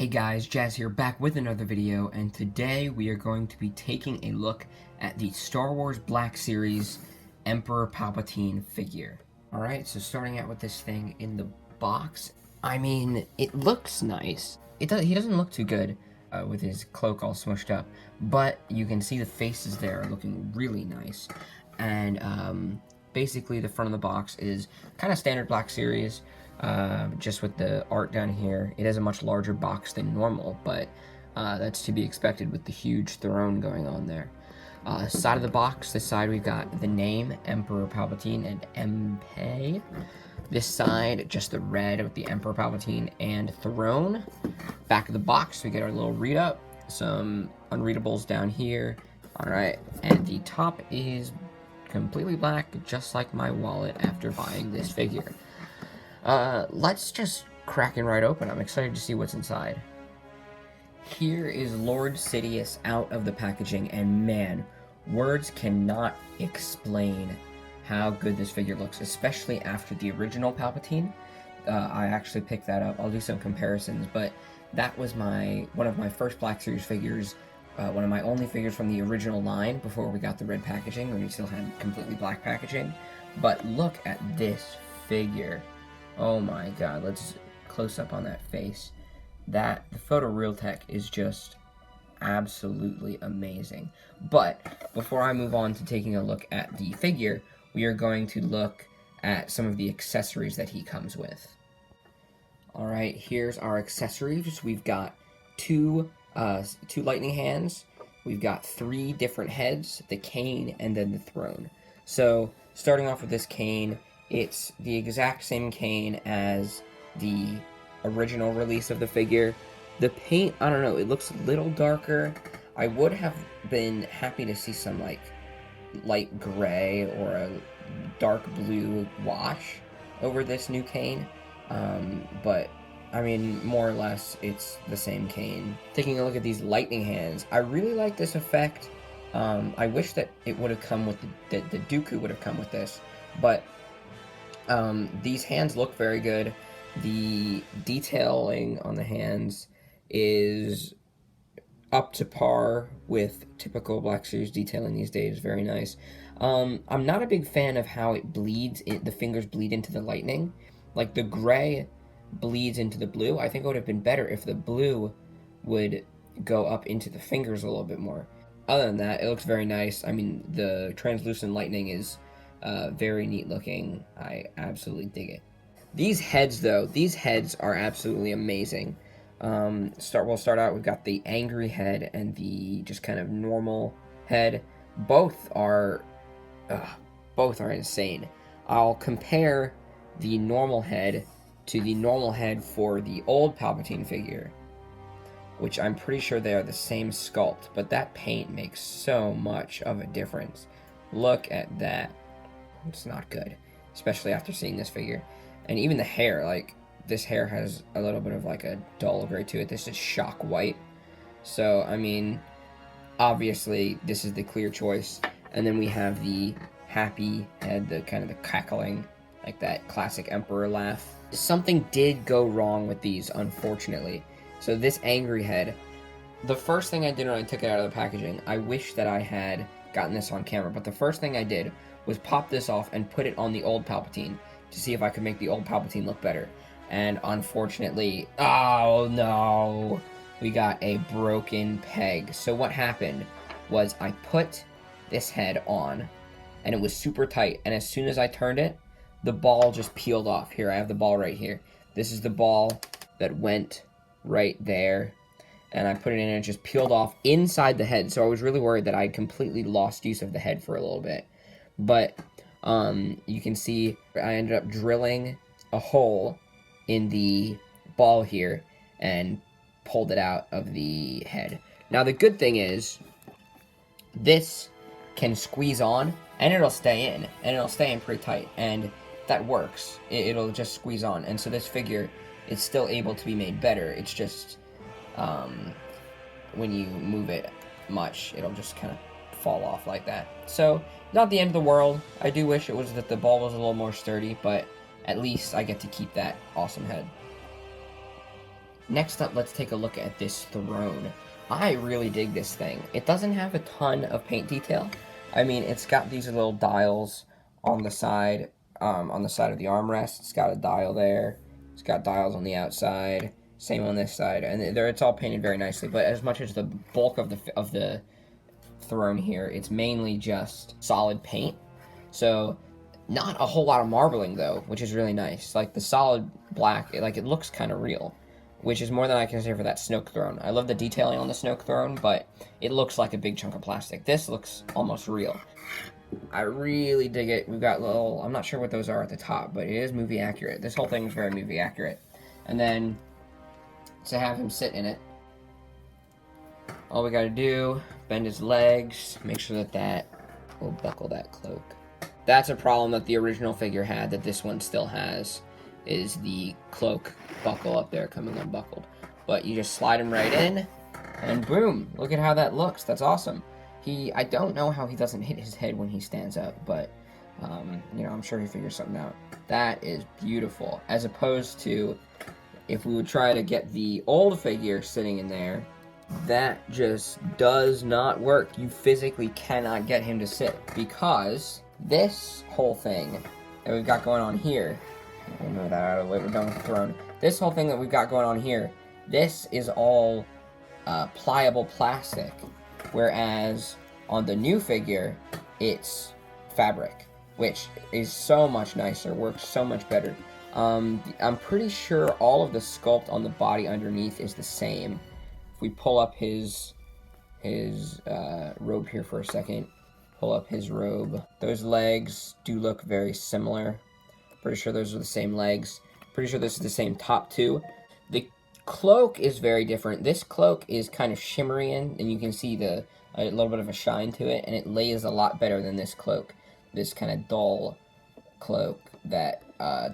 Hey guys, Jazz here, back with another video, and today we are going to be taking a look at the Star Wars Black Series Emperor Palpatine figure. Alright, so starting out with this thing in the box, I mean, it looks nice. He doesn't look too good with his cloak all smushed up, but you can see the faces there are looking really nice. And basically the front of the box is kind of standard Black Series, just with the art down here. It has a much larger box than normal, but that's to be expected with the huge throne going on there. Side of the box, this side we've got the name, Emperor Palpatine and MP. This side, just the red with the Emperor Palpatine and throne. Back of the box, we get our little read-up, some unreadables down here. Alright, and the top is completely black, just like my wallet after buying this figure. Let's just crack it right open. I'm excited to see what's inside. Here is Lord Sidious out of the packaging, and man, words cannot explain how good this figure looks, especially after the original Palpatine. I actually picked that up. I'll do some comparisons, but that was one of my first Black Series figures, one of my only figures from the original line before we got the red packaging, when we still had completely black packaging. But look at this figure. Oh my god, let's close up on that face. The photo real tech is just absolutely amazing. But before I move on to taking a look at the figure, we are going to look at some of the accessories that he comes with. Alright, here's our accessories. We've got two lightning hands. We've got 3 different heads, the cane, and then the throne. So, starting off with this cane, it's the exact same cane as the original release of the figure. The paint, I don't know, it looks a little darker. I would have been happy to see some, like, light gray or a dark blue wash over this new cane. But, I mean, more or less, it's the same cane. Taking a look at these lightning hands, I really like this effect. I wish that it would have come with the Dooku would have come with this, but these hands look very good. The detailing on the hands is up to par with typical Black Series detailing these days. Very nice. I'm not a big fan of how it bleeds. The fingers bleed into the lightning. Like, the gray bleeds into the blue. I think it would have been better if the blue would go up into the fingers a little bit more. Other than that, it looks very nice. I mean, the translucent lightning is very neat looking. I absolutely dig it. These heads, though, are absolutely amazing. We'll start out, we've got the angry head and the just kind of normal head. Both are insane. I'll compare the normal head to the normal head for the old Palpatine figure, which I'm pretty sure they are the same sculpt, but that paint makes so much of a difference. Look at that. It's not good, especially after seeing this figure. And even the hair, like, this hair has a little bit of like a dull gray to it. This is shock white. So, I mean, obviously this is the clear choice. And then we have the happy head, the kind of the cackling, like that classic Emperor laugh. Something did go wrong with these, unfortunately. So this angry head, the first thing I did when I took it out of the packaging, I wish that I had gotten this on camera, but the first thing I did was pop this off and put it on the old Palpatine to see if I could make the old Palpatine look better. And unfortunately, oh no, we got a broken peg. So what happened was I put this head on, and it was super tight, and as soon as I turned it, the ball just peeled off. Here, I have the ball right here. This is the ball that went right there, and I put it in and it just peeled off inside the head. So I was really worried that I had completely lost use of the head for a little bit. But you can see I ended up drilling a hole in the ball here and pulled it out of the head. Now the good thing is this can squeeze on and it'll stay in, and it'll stay in pretty tight, and that works. It'll just squeeze on, and so this figure is still able to be made better. It's just when you move it much, it'll just kind of fall off like that. So, not the end of the world. I do wish it was that the ball was a little more sturdy, but at least I get to keep that awesome head. Next up, let's take a look at this throne. I really dig this thing. It doesn't have a ton of paint detail. I mean, it's got these little dials on the side of the armrest. It's got a dial there. It's got dials on the outside. Same on this side, and it's all painted very nicely. But as much as the bulk of the throne here, it's mainly just solid paint. So not a whole lot of marbling though, which is really nice. Like the solid black, it looks kind of real, which is more than I can say for that Snoke throne. I love the detailing on the Snoke throne, but it looks like a big chunk of plastic. This looks almost real. I really dig it. We've got little, I'm not sure what those are at the top, but it is movie accurate. This whole thing is very movie accurate. And then to have him sit in it, all we gotta do, bend his legs, make sure that will buckle that cloak. That's a problem that the original figure had that this one still has, is the cloak buckle up there coming unbuckled. But you just slide him right in, and boom, look at how that looks. That's awesome. I don't know how he doesn't hit his head when he stands up, but, you know, I'm sure he figures something out. That is beautiful, as opposed to if we would try to get the old figure sitting in there, that just does not work. You physically cannot get him to sit, because this whole thing that we've got going on here, we'll move that out of the way, we're done with the throne. This whole thing that we've got going on here, this is all pliable plastic, whereas on the new figure, it's fabric, which is so much nicer, works so much better. I'm pretty sure all of the sculpt on the body underneath is the same. If we pull up his robe here for a second, pull up his robe. Those legs do look very similar. Pretty sure those are the same legs. Pretty sure this is the same top too. The cloak is very different. This cloak is kind of shimmery and you can see a little bit of a shine to it, and it lays a lot better than this cloak. This kind of dull cloak that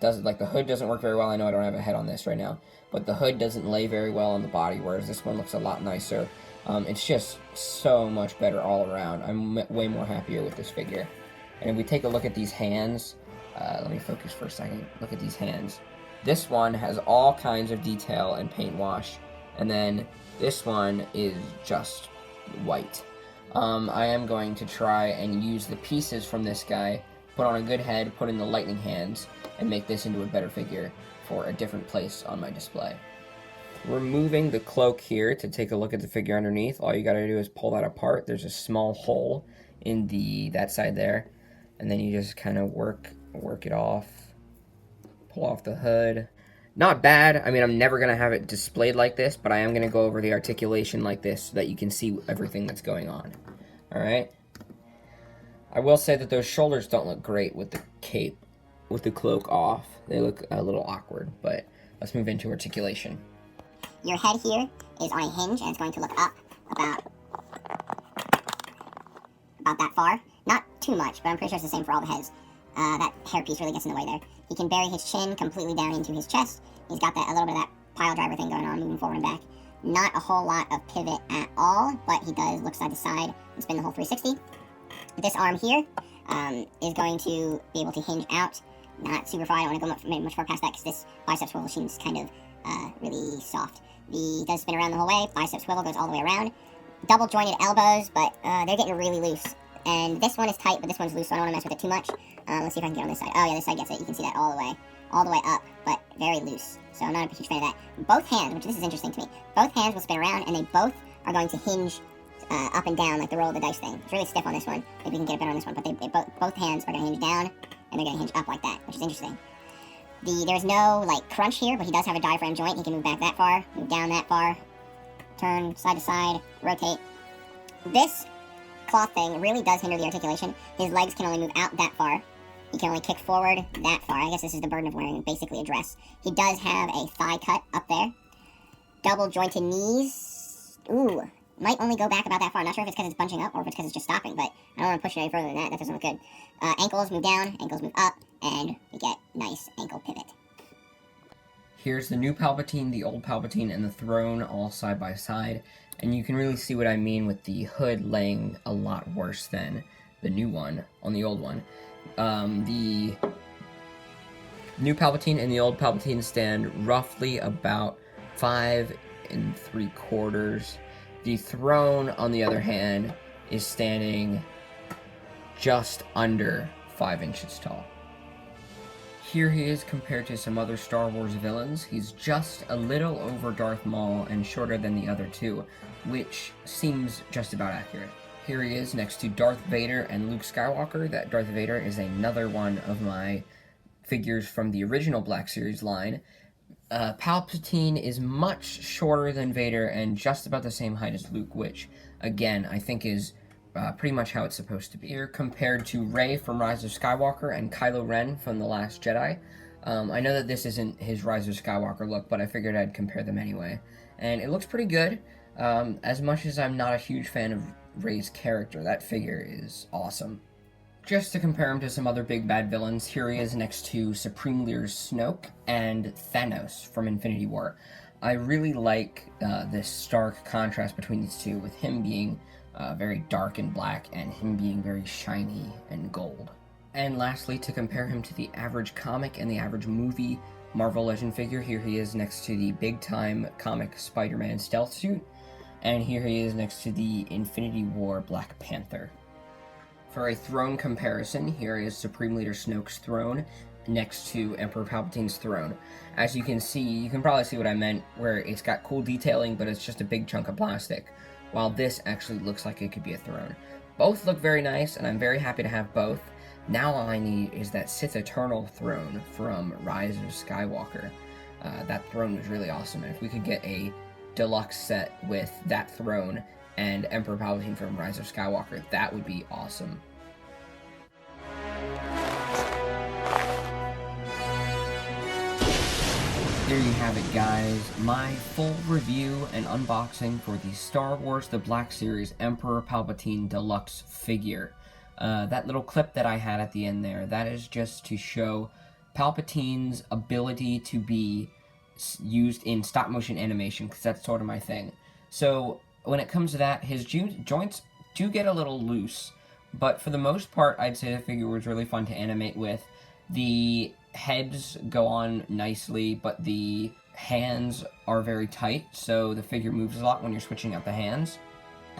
doesn't, like, the hood doesn't work very well. I know I don't have a head on this right now, but the hood doesn't lay very well on the body, whereas this one looks a lot nicer. It's just so much better all around. I'm way more happier with this figure. And if we take a look at these hands, let me focus for a second. Look at these hands. This one has all kinds of detail and paint wash, and then this one is just white. I am going to try and use the pieces from this guy, put on a good head, put in the lightning hands, and make this into a better figure for a different place on my display. Removing the cloak here to take a look at the figure underneath, all you gotta do is pull that apart. There's a small hole in that side there, and then you just kind of work it off, pull off the hood. Not bad. I mean, I'm never gonna have it displayed like this, but I am gonna go over the articulation like this so that you can see everything that's going on. Alright? I will say that those shoulders don't look great with the cape, with the cloak off. They look a little awkward, but let's move into articulation. Your head here is on a hinge, and it's going to look up about that far. Not too much, but I'm pretty sure it's the same for all the heads. That hairpiece really gets in the way there. He can bury his chin completely down into his chest. He's got a little bit of that pile driver thing going on, moving forward and back. Not a whole lot of pivot at all, but he does look side to side and spin the whole 360. This arm here is going to be able to hinge out. Not super far. I don't want to go much far past that because this bicep swivel machine is kind of really soft. He does spin around the whole way. Bicep swivel goes all the way around. Double jointed elbows, but they're getting really loose. And this one is tight, but this one's loose, so I don't want to mess with it too much. Let's see if I can get on this side. Oh yeah, this side gets it. You can see that all the way up, but very loose. So I'm not a huge fan of that. Both hands, which this is interesting to me, both hands will spin around, and they both are going to hinge up and down like the roll of the dice thing. It's really stiff on this one. Maybe we can get it better on this one, but both hands are going to hinge down, and they're going to hinge up like that, which is interesting. There's no, like, crunch here, but he does have a diaphragm joint. He can move back that far, move down that far, turn side to side, rotate. This cloth thing really does hinder the articulation. His legs can only move out that far. He can only kick forward that far. I guess this is the burden of wearing basically a dress. He does have a thigh cut up there. Double jointed knees. Ooh, might only go back about that far. I'm not sure if it's because it's bunching up or if it's because it's just stopping, but I don't want to push it any further than that. That doesn't look good. Ankles move down, ankles move up, and we get nice ankle pivot. Here's the new Palpatine, the old Palpatine, and the throne all side by side, and you can really see what I mean with the hood laying a lot worse than the new one on the old one. The new Palpatine and the old Palpatine stand roughly about 5 3/4. The throne, on the other hand, is standing just under 5 inches tall. Here he is compared to some other Star Wars villains. He's just a little over Darth Maul and shorter than the other two, which seems just about accurate. Here he is next to Darth Vader and Luke Skywalker. That Darth Vader is another one of my figures from the original Black Series line. Palpatine is much shorter than Vader and just about the same height as Luke, which, again, I think is pretty much how it's supposed to be. Here, compared to Rey from Rise of Skywalker and Kylo Ren from The Last Jedi. I know that this isn't his Rise of Skywalker look, but I figured I'd compare them anyway. And it looks pretty good. As much as I'm not a huge fan of Rey's character, that figure is awesome. Just to compare him to some other big bad villains, here he is next to Supreme Leader Snoke and Thanos from Infinity War. I really like this stark contrast between these two, with him being very dark and black, and him being very shiny and gold. And lastly, to compare him to the average comic and the average movie Marvel Legend figure, here he is next to the big-time comic Spider-Man stealth suit, and here he is next to the Infinity War Black Panther. For a throne comparison, here is Supreme Leader Snoke's throne next to Emperor Palpatine's throne. As you can see, you can probably see what I meant, where it's got cool detailing, but it's just a big chunk of plastic, while this actually looks like it could be a throne. Both look very nice, and I'm very happy to have both. Now all I need is that Sith Eternal throne from Rise of Skywalker. That throne was really awesome, and if we could get a deluxe set with that throne and Emperor Palpatine from Rise of Skywalker, that would be awesome. There you have it, guys, my full review and unboxing for the Star Wars The Black Series Emperor Palpatine Deluxe figure. That little clip that I had at the end there, that is just to show Palpatine's ability to be used in stop-motion animation, because that's sort of my thing. So, when it comes to that, his joints do get a little loose, but for the most part, I'd say the figure was really fun to animate with. The heads go on nicely, but the hands are very tight, so the figure moves a lot when you're switching out the hands.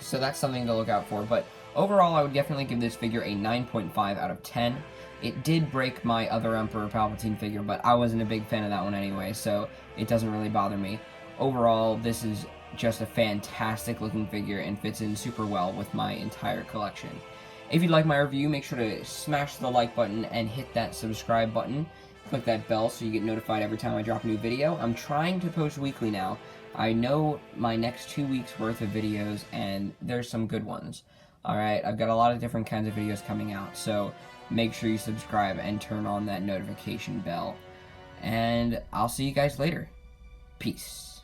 So that's something to look out for, but overall I would definitely give this figure a 9.5 out of 10. It did break my other Emperor Palpatine figure, but I wasn't a big fan of that one anyway, so it doesn't really bother me. Overall, this is just a fantastic looking figure and fits in super well with my entire collection. If you like my review, make sure to smash the like button and hit that subscribe button. Click that bell so you get notified every time I drop a new video. I'm trying to post weekly now. I know my next 2 weeks worth of videos, and there's some good ones. Alright, I've got a lot of different kinds of videos coming out, so make sure you subscribe and turn on that notification bell. And I'll see you guys later. Peace.